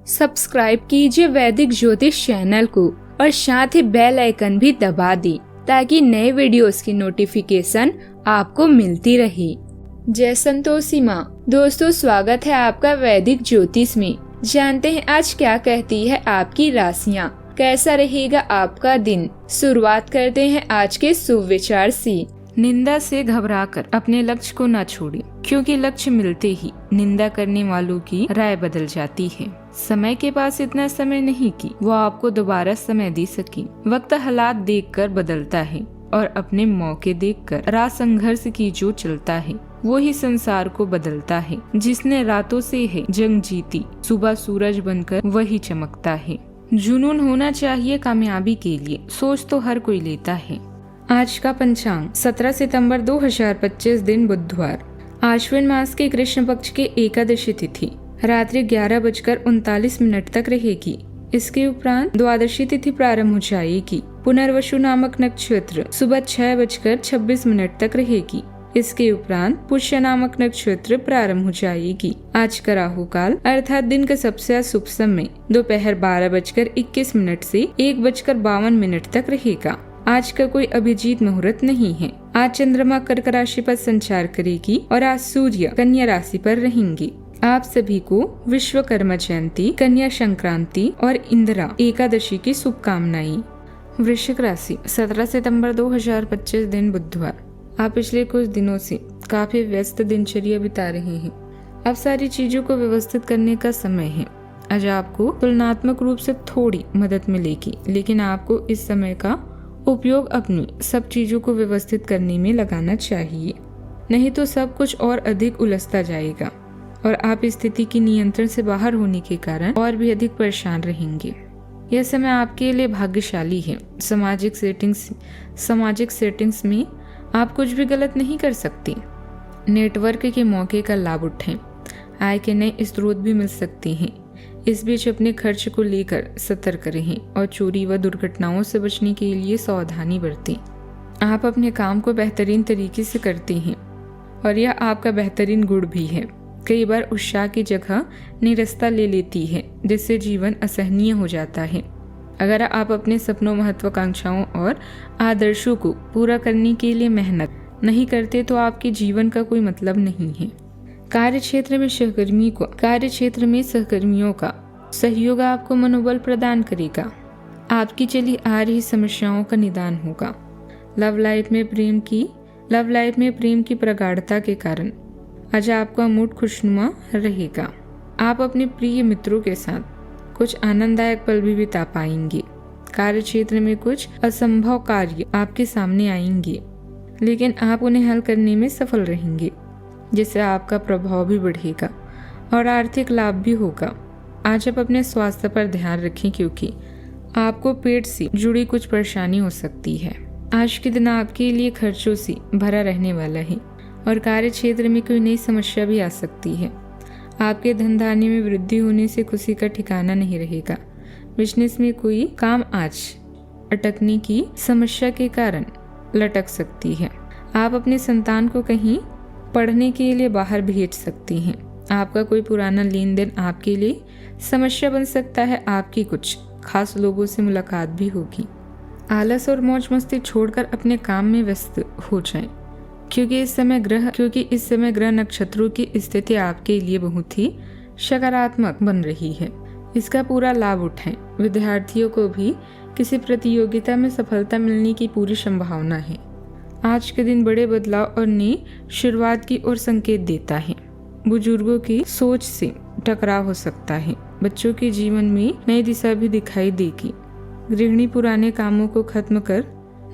Subscribe कीजिए वैदिक ज्योतिष चैनल को और साथ ही बेल आइकन भी दबा दी ताकि नए वीडियोस की नोटिफिकेशन आपको मिलती रहे। जय संतोषी माँ। दोस्तों, स्वागत है आपका वैदिक ज्योतिष में। जानते हैं आज क्या कहती है आपकी राशियाँ, कैसा रहेगा आपका दिन। शुरुआत करते हैं आज के शुभ विचार से। निंदा से घबराकर अपने लक्ष्य को न छोड़ें, क्योंकि लक्ष्य मिलते ही निंदा करने वालों की राय बदल जाती है। समय के पास इतना समय नहीं कि वो आपको दोबारा समय दे सके। वक्त हालात देखकर बदलता है और अपने मौके देखकर राह संघर्ष की जो चलता है वो ही संसार को बदलता है। जिसने रातों से है जंग जीती, सुबह सूरज बनकर वही चमकता है। जुनून होना चाहिए कामयाबी के लिए, सोच तो हर कोई लेता है। आज का पंचांग 17 सितंबर 2025 दिन बुधवार। आश्विन मास के कृष्ण पक्ष के एकादशी तिथि रात्रि 11:39 तक रहेगी। इसके उपरांत द्वादशी तिथि प्रारंभ हो जाएगी। पुनर्वसु नामक नक्षत्र सुबह 6:26 तक रहेगी। इसके उपरांत पुष्य नामक नक्षत्र प्रारंभ हो जाएगी। आज का राहु काल अर्थात दिन का सबसे शुभ समय दोपहर 12:21 से 1:52 तक रहेगा। आज का कोई अभिजीत मुहूर्त नहीं है। आज चंद्रमा कर्क राशि पर संचार करेगी और आज सूर्य कन्या राशि पर रहेंगे। आप सभी को विश्वकर्मा जयंती, कन्या संक्रांति और इंदिरा एकादशी की शुभकामनाएं। वृश्चिक राशि 17 सितंबर 2025 दिन बुधवार। आप पिछले कुछ दिनों से काफी व्यस्त दिनचर्या बिता रहे हैं। अब सारी चीजों को व्यवस्थित करने का समय है। आज आपको तुलनात्मक रूप से थोड़ी मदद मिलेगी, लेकिन आपको इस समय का उपयोग अपनी सब चीजों को व्यवस्थित करने में लगाना चाहिए, नहीं तो सब कुछ और अधिक उलझता जाएगा और आप स्थिति की नियंत्रण से बाहर होने के कारण और भी अधिक परेशान रहेंगे। यह समय आपके लिए भाग्यशाली है। सामाजिक सेटिंग्स में आप कुछ भी गलत नहीं कर सकते। नेटवर्क के मौके का लाभ उठाएं। आय के नए स्रोत भी मिल सकते हैं। इस बीच अपने खर्च को लेकर सतर्क रहें और चोरी व दुर्घटनाओं से बचने के लिए सावधानी बरतें। आप अपने काम को बेहतरीन तरीके से करते हैं और यह आपका बेहतरीन गुण भी है। कई बार उत्साह की जगह निरस्ता ले लेती है, जिससे जीवन असहनीय हो जाता है। अगर आप अपने सपनों, महत्वाकांक्षाओं और आदर्शों को पूरा करने के लिए मेहनत नहीं करते तो आपके जीवन का कोई मतलब नहीं है। कार्य क्षेत्र में सहकर्मियों का सहयोग आपको मनोबल प्रदान करेगा। आपकी चली आ रही समस्याओं का निदान होगा। लव लाइफ में प्रेम की प्रगाढ़ता के कारण आज आपका मूड खुशनुमा रहेगा। आप अपने प्रिय मित्रों के साथ कुछ आनंददायक पल भी बिता पाएंगे। कार्य क्षेत्र में कुछ असंभव कार्य आपके सामने आएंगे, लेकिन आप उन्हें हल करने में सफल रहेंगे, जिससे आपका प्रभाव भी बढ़ेगा और आर्थिक लाभ भी होगा। आज आप अपने स्वास्थ्य पर ध्यान रखें, क्योंकि आपको पेट से जुड़ी कुछ परेशानी हो सकती है। आज के दिन आपके लिए खर्चों से भरा रहने वाला है और कार्य क्षेत्र में कोई नई समस्या भी आ सकती है। आपके धंधान्य में वृद्धि होने से खुशी का ठिकाना नहीं रहेगा। बिजनेस में कोई काम आज अटकने की समस्या के कारण लटक सकती है। आप अपने संतान को कहीं पढ़ने के लिए बाहर भेज सकती हैं। आपका कोई पुराना लेन देन आपके लिए समस्या बन सकता है। आपकी कुछ खास लोगों से मुलाकात भी होगी। आलस और मौज मस्ती छोड़कर अपने काम में व्यस्त हो जाएं, क्योंकि इस समय ग्रह नक्षत्रों की स्थिति आपके लिए बहुत ही सकारात्मक बन रही है। इसका पूरा लाभ उठाएं। विद्यार्थियों को भी किसी प्रतियोगिता में सफलता मिलने की पूरी संभावना है। आज के दिन बड़े बदलाव और नई शुरुआत की ओर संकेत देता है। बुजुर्गों की सोच से टकराव हो सकता है। बच्चों के जीवन में नई दिशा भी दिखाई देगी। गृहिणी पुराने कामों को खत्म कर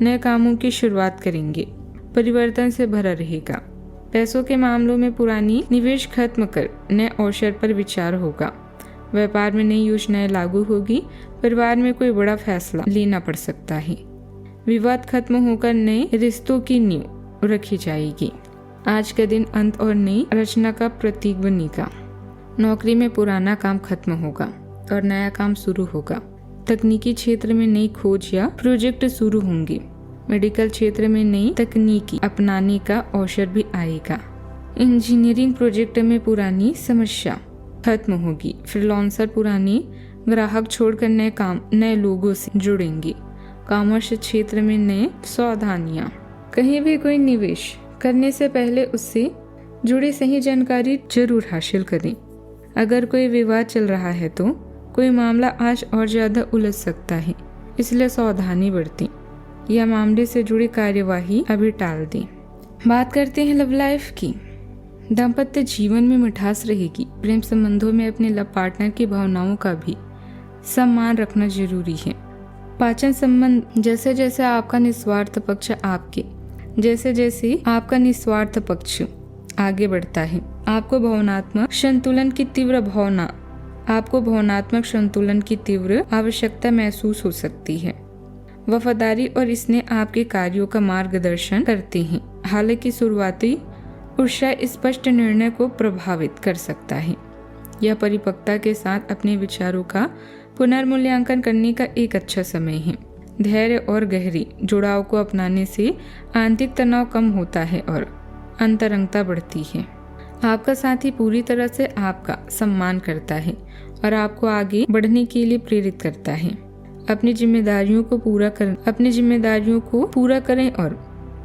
नए कामों की शुरुआत करेंगे। परिवर्तन से भरा रहेगा। पैसों के मामलों में पुरानी निवेश खत्म कर नए अवसर पर विचार होगा। व्यापार में नई योजनाएं लागू होगी। परिवार में कोई बड़ा फैसला लेना पड़ सकता है। विवाद खत्म होकर नए रिश्तों की नींव रखी जाएगी। आज का दिन अंत और नई रचना का प्रतीक बनेगा। नौकरी में पुराना काम खत्म होगा और नया काम शुरू होगा। तकनीकी क्षेत्र में नई खोज या प्रोजेक्ट शुरू होंगे। मेडिकल क्षेत्र में नई तकनीकी अपनाने का अवसर भी आएगा। इंजीनियरिंग प्रोजेक्ट में पुरानी समस्या खत्म होगी। फ्रीलांसर पुरानी ग्राहक छोड़कर नए लोगों से जुड़ेंगे। कॉमर्स क्षेत्र में नए सावधानियां। कहीं भी कोई निवेश करने से पहले उससे जुड़ी सही जानकारी जरूर हासिल करें। अगर कोई विवाद चल रहा है तो कोई मामला आज और ज्यादा उलझ सकता है, इसलिए सावधानी बरतें या मामले से जुड़ी कार्यवाही अभी टाल दें। बात करते हैं लव लाइफ की। दाम्पत्य जीवन में मिठास रहेगी। प्रेम संबंधों में अपने लव पार्टनर की भावनाओं का भी सम्मान रखना जरूरी है। पाचन संबंध जैसे जैसे आपका निस्वार्थ पक्ष आगे बढ़ता है, आपको भावनात्मक संतुलन की तीव्र आवश्यकता महसूस हो सकती है। वफादारी और स्नेह आपके कार्यों का मार्गदर्शन करते हैं। हालांकि शुरुआती उत्साह स्पष्ट निर्णय को प्रभावित कर सकता है। यह परिपक्वता के साथ अपने विचारों का पुनर्मूल्यांकन करने का एक अच्छा समय है। धैर्य और गहरी जुड़ाव को अपनाने से आंतरिक तनाव कम होता है और अंतरंगता बढ़ती है। आपका साथी पूरी तरह से आपका सम्मान करता है और आपको आगे बढ़ने के लिए प्रेरित करता है। अपनी जिम्मेदारियों को पूरा करें और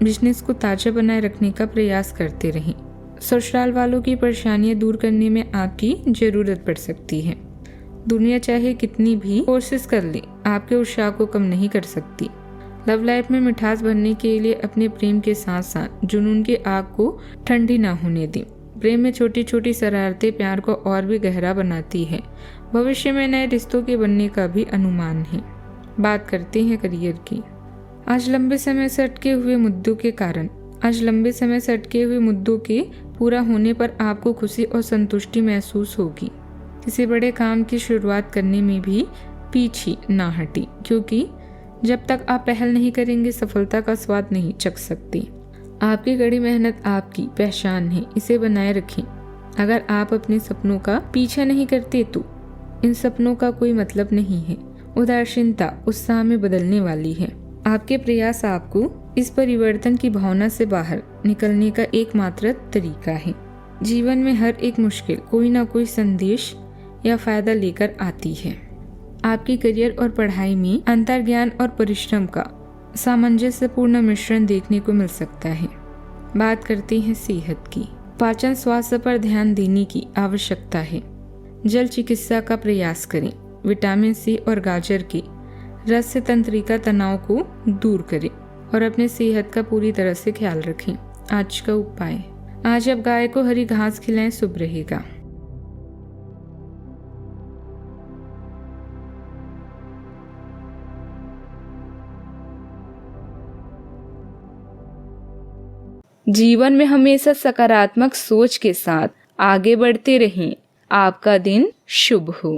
बिजनेस को ताजा बनाए रखने का प्रयास करते रहें। ससुराल वालों की परेशानियां दूर करने में आपकी जरूरत पड़ सकती है। दुनिया चाहे कितनी भी कोशिश कर ले, आपके उत्साह को कम नहीं कर सकती। लव लाइफ में मिठास भरने के लिए अपने प्रेम के साथ साथ जुनून की आग को ठंडी ना होने दें। प्रेम में छोटी छोटी शरारतें प्यार को और भी गहरा बनाती है। भविष्य में नए रिश्तों के बनने का भी अनुमान है। बात करते हैं करियर की। आज लंबे समय से अटके हुए मुद्दों के पूरा होने पर आपको खुशी और संतुष्टि महसूस होगी। किसी बड़े काम की शुरुआत करने में भी पीछे ना हटें, क्योंकि जब तक आप पहल नहीं करेंगे सफलता का स्वाद नहीं चख सकते। आपकी कड़ी मेहनत आपकी पहचान है, इसे बनाए रखें। अगर आप अपने सपनों का पीछा नहीं करते तो इन सपनों का कोई मतलब नहीं है। उदासीनता उत्साह में बदलने वाली है। आपके प्रयास आपको इस परिवर्तन की भावना से बाहर निकलने का एकमात्र तरीका है। जीवन में हर एक मुश्किल कोई ना कोई संदेश या फायदा लेकर आती है। आपकी करियर और पढ़ाई में अंतर्ज्ञान और परिश्रम का सामंजस्यपूर्ण मिश्रण देखने को मिल सकता है। बात करते हैं सेहत की। पाचन स्वास्थ्य पर ध्यान देने की आवश्यकता है। जल चिकित्सा का प्रयास करें। विटामिन सी और गाजर के रस से तंत्रिका तनाव को दूर करें और अपने सेहत का पूरी तरह से ख्याल रखें। आज का उपाय, आज आप गाय को हरी घास खिलाएं, शुभ रहेगा। जीवन में हमेशा सकारात्मक सोच के साथ आगे बढ़ते रहें। आपका दिन शुभ हो।